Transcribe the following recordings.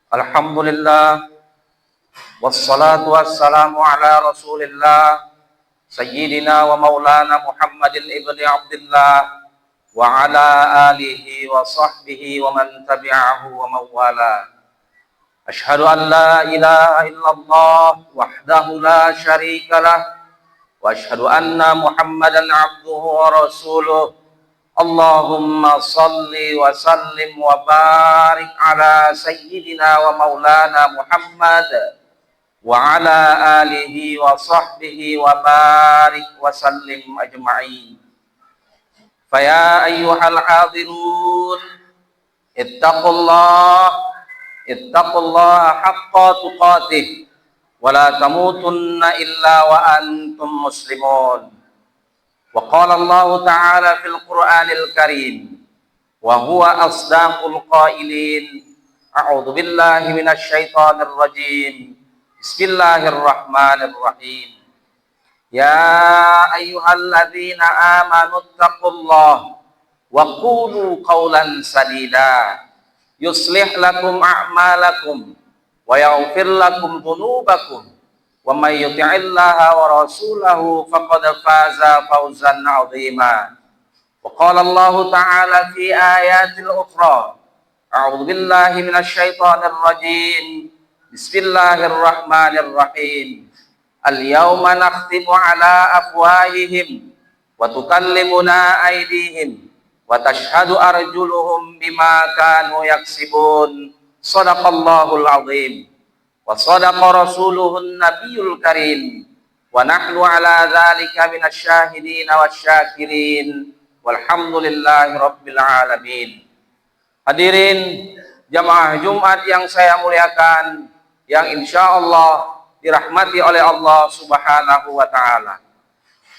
Alhamdulillah, wassalatu wassalamu ala rasulillah Sayyidina wa maulana Muhammadin ibni Abdillah wa ala alihi wa sahbihi wa man tabi'ahu wa mawala. Ashhadu an la ilaha illallah wahdahu la syarika lah wa ashhadu anna Muhammadan abduhu wa rasuluh. Allahumma salli wa sallim wa barik ala sayyidina wa maulana Muhammad wa ala alihi wa sahbihi wa barik wa sallim ajma'in. Faya ayyuhal hadirun ittaqullaha haqqa tuqatih wa la tamutunna illa wa antum muslimun. وقال الله تعالى في القرآن الكريم وهو أصدق القائلين أعوذ بالله من الشيطان الرجيم بسم الله الرحمن الرحيم يا أيها الذين آمنوا اتقوا الله وقولوا قولا سديدا يصلح لكم أعمالكم ويغفر لكم ذنوبكم وَمَن يُطِعِ اللَّهَ وَرَسُولَهُ فَقَدْ فَازَ فَوْزًا عَظِيمًا. وقال الله تعالى في آيات أخرى أعوذ بالله من الشيطان الرجيم بسم الله الرحمن الرحيم اليوم نختم على أفواههم وتكلمنا أيديهم وتشهد أرجلهم بما كانوا يكسبون صدق الله العظيم wa sadaqa rasuluhun nabiyul karim wa nahnu ala dzalika minasyahidin wasyakirin walhamdulillahi rabbil alamin. Hadirin jamaah Jumat yang saya muliakan, yang insyaallah dirahmati oleh Allah Subhanahu wa taala.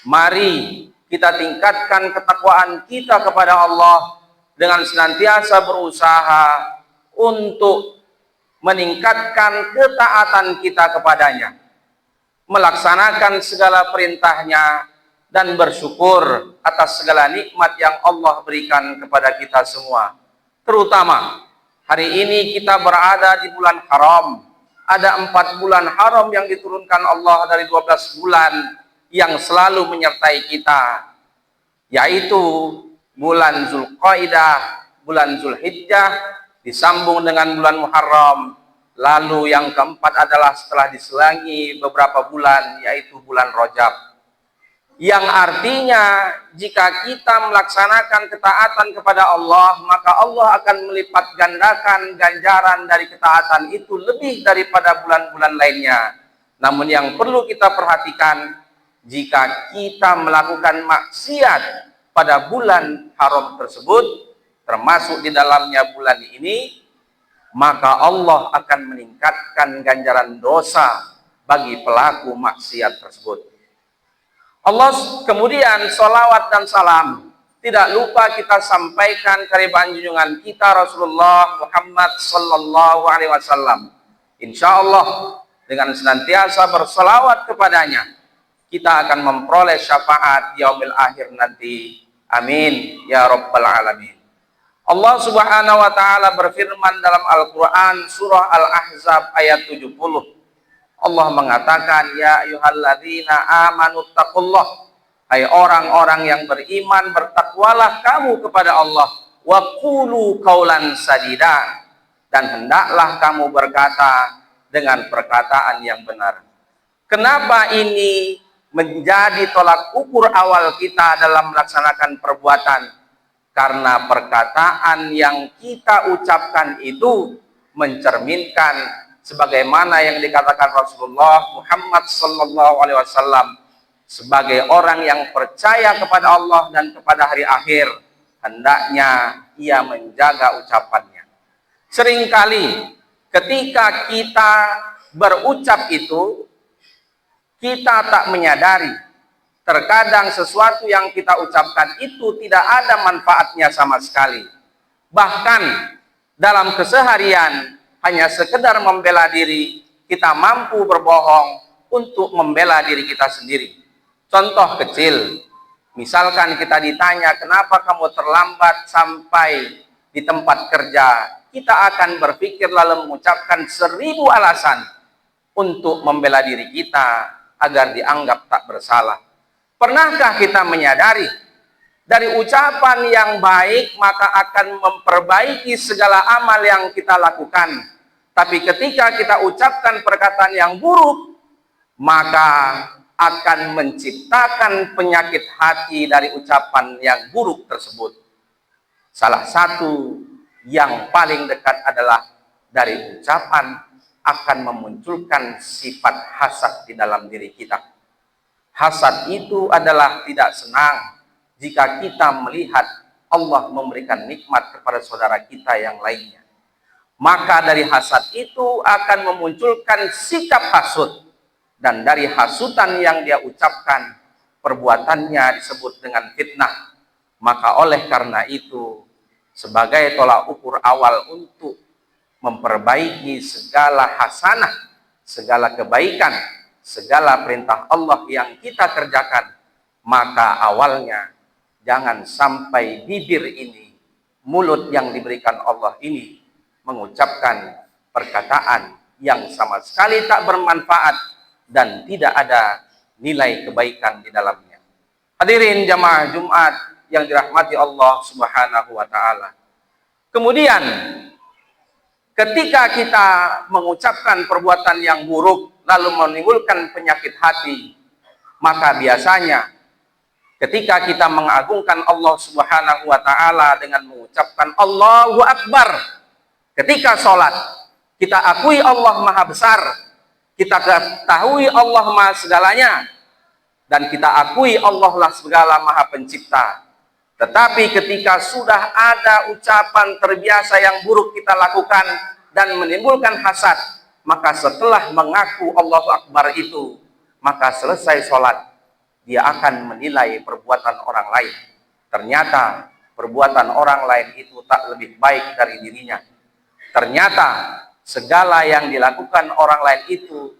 Mari kita tingkatkan ketakwaan kita kepada Allah dengan senantiasa berusaha untuk meningkatkan ketaatan kita kepadanya, melaksanakan segala perintahnya, dan bersyukur atas segala nikmat yang Allah berikan kepada kita semua. Terutama hari ini kita berada di bulan haram. Ada 4 bulan haram yang diturunkan Allah dari 12 bulan yang selalu menyertai kita, yaitu bulan Zulqaidah, bulan Zulhijjah, disambung dengan bulan Muharram, lalu yang keempat adalah setelah diselangi beberapa bulan, yaitu bulan Rajab. Yang artinya jika kita melaksanakan ketaatan kepada Allah, maka Allah akan melipat gandakan ganjaran dari ketaatan itu lebih daripada bulan-bulan lainnya. Namun yang perlu kita perhatikan, jika kita melakukan maksiat pada bulan haram tersebut, termasuk di dalamnya bulan ini, maka Allah akan meningkatkan ganjaran dosa bagi pelaku maksiat tersebut. Allah kemudian salawat dan salam tidak lupa kita sampaikan kepada junjungan kita Rasulullah Muhammad sallallahu alaihi wasallam. Insyaallah dengan senantiasa bersalawat kepadanya, kita akan memperoleh syafaat yaumil akhir nanti. Amin ya rabbal alamin. Allah Subhanahu wa taala berfirman dalam Al-Qur'an surah Al-Ahzab ayat 70. Allah mengatakan, ya ayyuhalladzina amanu taqullah, hai orang-orang yang beriman, bertakwalah kamu kepada Allah, wa qulu qaulan sadida, dan hendaklah kamu berkata dengan perkataan yang benar. Kenapa ini menjadi tolak ukur awal kita dalam melaksanakan perbuatan? Karena perkataan yang kita ucapkan itu mencerminkan sebagaimana yang dikatakan Rasulullah Muhammad sallallahu alaihi wasallam, sebagai orang yang percaya kepada Allah dan kepada hari akhir, hendaknya ia menjaga ucapannya. Seringkali ketika kita berucap itu, kita tak menyadari terkadang sesuatu yang kita ucapkan itu tidak ada manfaatnya sama sekali. Bahkan dalam keseharian hanya sekedar membela diri, kita mampu berbohong untuk membela diri kita sendiri. Contoh kecil, misalkan kita ditanya, kenapa kamu terlambat sampai di tempat kerja? kita akan berpikir lalu mengucapkan 1000 alasan untuk membela diri kita agar dianggap tak bersalah. Pernahkah kita menyadari dari ucapan yang baik maka akan memperbaiki segala amal yang kita lakukan. Tapi ketika kita ucapkan perkataan yang buruk, maka akan menciptakan penyakit hati dari ucapan yang buruk tersebut. Salah satu yang paling dekat adalah dari ucapan akan memunculkan sifat hasad di dalam diri kita. Hasad itu adalah tidak senang jika kita melihat Allah memberikan nikmat kepada saudara kita yang lainnya. Maka dari hasad itu akan memunculkan sikap hasud. Dan dari hasutan yang dia ucapkan, perbuatannya disebut dengan fitnah. Maka oleh karena itu, sebagai tolak ukur awal untuk memperbaiki segala hasanah, segala kebaikan, segala perintah Allah yang kita kerjakan, maka awalnya jangan sampai bibir ini, mulut yang diberikan Allah ini, mengucapkan perkataan yang sama sekali tak bermanfaat dan tidak ada nilai kebaikan di dalamnya. Hadirin jamaah Jumat yang dirahmati Allah Subhanahu wa taala. Kemudian ketika kita mengucapkan perbuatan yang buruk lalu menimbulkan penyakit hati, maka biasanya ketika kita mengagungkan Allah Subhanahu wa taala dengan mengucapkan Allahu Akbar, ketika sholat kita akui Allah Maha Besar, kita ketahui Allah Maha segalanya, dan kita akui Allah lah segala Maha Pencipta. Tetapi ketika sudah ada ucapan terbiasa yang buruk kita lakukan dan menimbulkan hasad, maka setelah mengaku Allahu Akbar itu, maka selesai sholat, dia akan menilai perbuatan orang lain. Ternyata perbuatan orang lain itu tak lebih baik dari dirinya. Ternyata segala yang dilakukan orang lain itu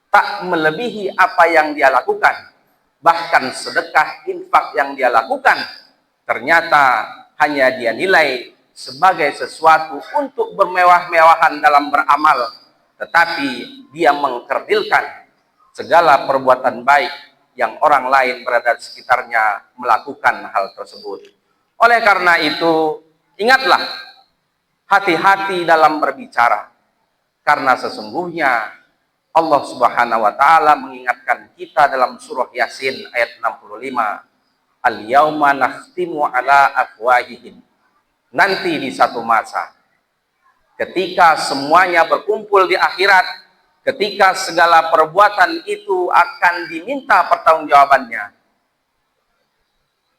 tak melebihi apa yang dia lakukan. Bahkan sedekah infak yang dia lakukan, ternyata hanya dia nilai sebagai sesuatu untuk bermewah-mewahan dalam beramal. Tetapi dia mengkerdilkan segala perbuatan baik yang orang lain berada di sekitarnya melakukan hal tersebut. Oleh karena itu, ingatlah, hati-hati dalam berbicara. Karena sesungguhnya Allah Subhanahu wa taala mengingatkan kita dalam surah Yasin ayat 65, Al-yauma nakhtimu ala afwahihim. Nanti di satu masa ketika semuanya berkumpul di akhirat, ketika segala perbuatan itu akan diminta pertanggungjawabannya,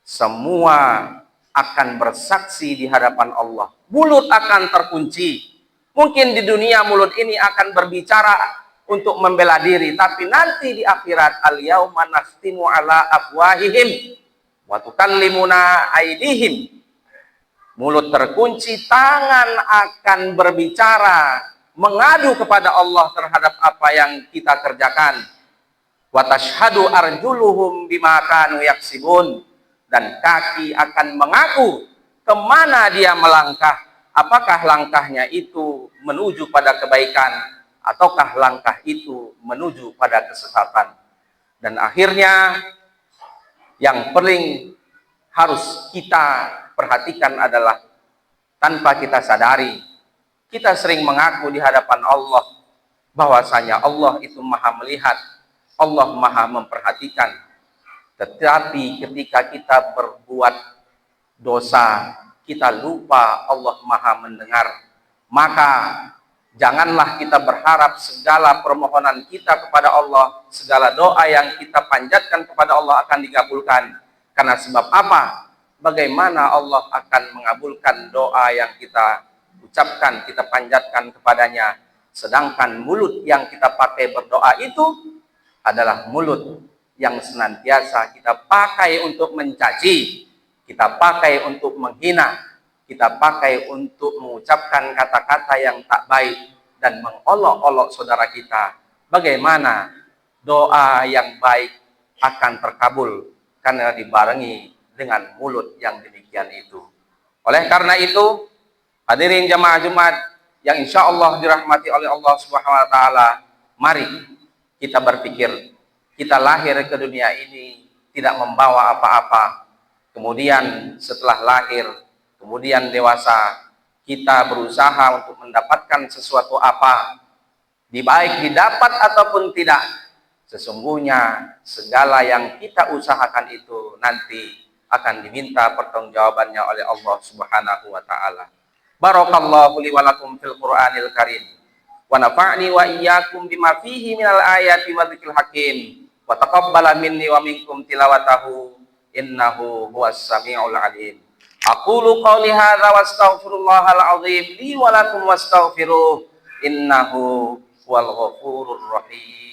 semua akan bersaksi di hadapan Allah. Mulut akan terkunci. Mungkin di dunia mulut ini akan berbicara untuk membela diri, tapi nanti di akhirat al-yauma nakhtimu ala afwahihim wa tukallimuna aydihim. Mulut terkunci, tangan akan berbicara, mengadu kepada Allah terhadap apa yang kita kerjakan. Wa tashhadu arjuluhum bima kanu yaksibun, dan kaki akan mengaku kemana dia melangkah. Apakah langkahnya itu menuju pada kebaikan, ataukah langkah itu menuju pada kesesatan. Dan akhirnya yang paling harus kita perhatikan adalah tanpa kita sadari, kita sering mengaku di hadapan Allah bahwasanya Allah itu maha melihat, Allah maha memperhatikan. Tetapi ketika kita berbuat dosa, kita lupa Allah maha mendengar. Maka janganlah kita berharap segala permohonan kita kepada Allah, segala doa yang kita panjatkan kepada Allah akan dikabulkan. Karena sebab apa? Bagaimana Allah akan mengabulkan doa yang kita ucapkan, kita panjatkan kepadanya, sedangkan mulut yang kita pakai berdoa itu adalah mulut yang senantiasa kita pakai untuk mencaci, kita pakai untuk menghina, kita pakai untuk mengucapkan kata-kata yang tak baik dan mengolok-olok saudara kita. Bagaimana doa yang baik akan terkabul karena dibarengi dengan mulut yang demikian itu. Oleh karena itu, Hadirin jamaah Jumat yang insya Allah dirahmati oleh Allah Subhanahu wa Ta'ala, mari kita berpikir, kita lahir ke dunia ini tidak membawa apa-apa. Kemudian setelah lahir, kemudian dewasa, kita berusaha untuk mendapatkan sesuatu apa, baik didapat ataupun tidak. Sesungguhnya segala yang kita usahakan itu nanti akan diminta pertanggungjawabannya oleh Allah Subhanahu wa Ta'ala. Barakallahu li wa lakum fil Qur'anil Karim wa nafa'ni wa iyyakum bima fihi minal ayati wa dzikril hakim wa taqabbala minni wa minkum tilawatahu innahu huwas samiul alim. Aqulu qawli hadza wa astaghfirullahal azim li wa lakum wastaghfiruh innahu huwal ghafurur rahim.